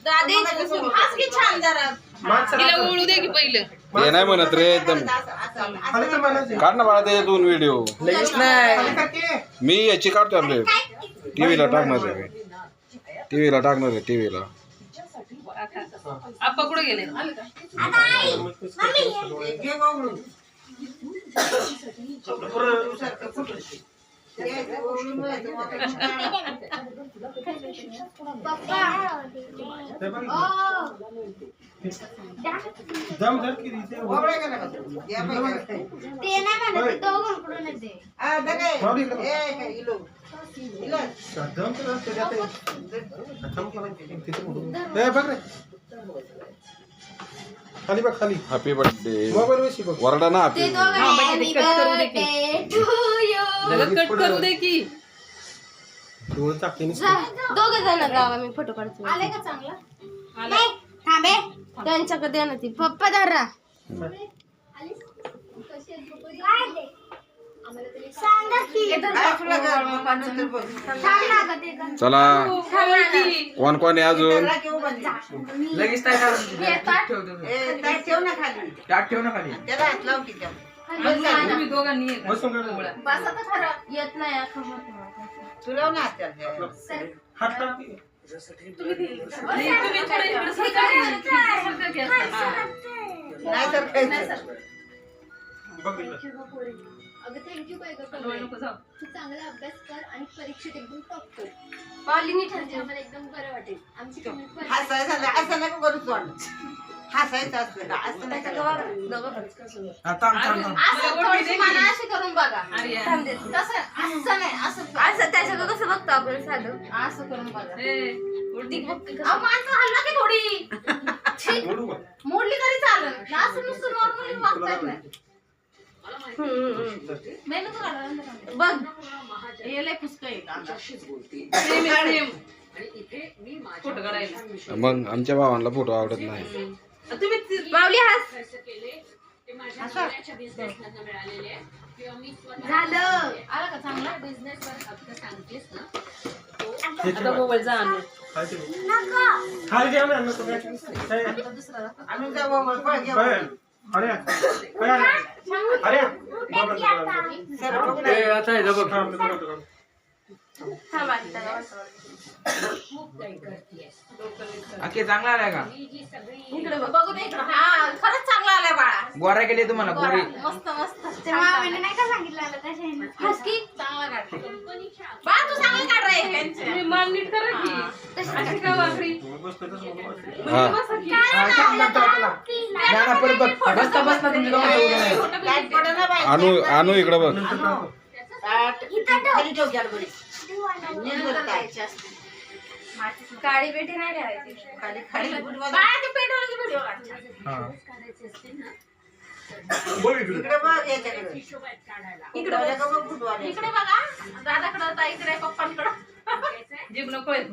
दादी हाच की छान जरा तिला ओळू दे की पहिलं ते नाही म्हणत रे एकदम काढ ना बाळा ते 2 व्हिडिओ लगेच नाही मी याची काढतो आपले टीव्हीला टाकणार आहे टीव्हीला टाकणार आहे टीव्हीला आप्पा कुठे गेले खाली बघ खाली हॅपी बर्थडे मोबाईल विषयी बघ वरडा ना हॅपी कट करू दे की डोळे टाकते दोघे जण गावा मी फोटो काढतो आले का चांगला नाही थांबे त्यांच्याकडे द्या ना ती पप्पा धरा चला कोण कोण आहे अजून लगेच काय ठेव ना खाली तुम्ही दोघांनी ये का? येत नाही हात टाकते नाही, तुम्ही थोडं इकडं सरका की असं. अगं थँक्यू काय डोळे नको जाऊ. तू चांगला अभ्यास कर आणि परीक्षेत एकदम टॉप कर पावलीनी म्हणजे आम्हाला एकदम बरं वाटेल आमची कमिटमेंट मला अशी करून बघा आर्या. तसं असं नाही असं त्याच्याकडे कसं बघतो आपण साधं असं करून बघा ए, उलटी बघते कसं. अहो, माणसं हल्ला की थोडी छी, ओढू का? मोडली तरी चालेल असं नुसतं नॉर्मली वागता येत नाही बघ हे लय पुस्तक आहे का प्रेम आहे, प्रेम. फोटो काढायला. मग आमच्या भावांना फोटो आवडत नाही तुम्ही ती- माऊली हास झालं आला का चांगला आता मोबाईल जा आणू. खाली घ्या ना नको काय अरे अरे चांगला आलाय का इकडे बघू दे इकडे. हा खरंच चांगला आलाय बाळा गोरा केले तुम्हाला गोरी मस्त मस्त नाही का सांगितलं हसकी चांगला काढ बाळा तू चांगलं काढ रे तुम्ही मान नीट करा की. अशी का वाकडी? हा बसा की. परत बघ बसता बसता तुमच्या दोघांचं नाही. आणू इकडं बघ काळी पेटी नाही ठेवायची बाळा ते पेटवलं की व्हिडिओ इकडे बघा दादाकडं ताईकडे पप्पांकडं जीभ नको आहे.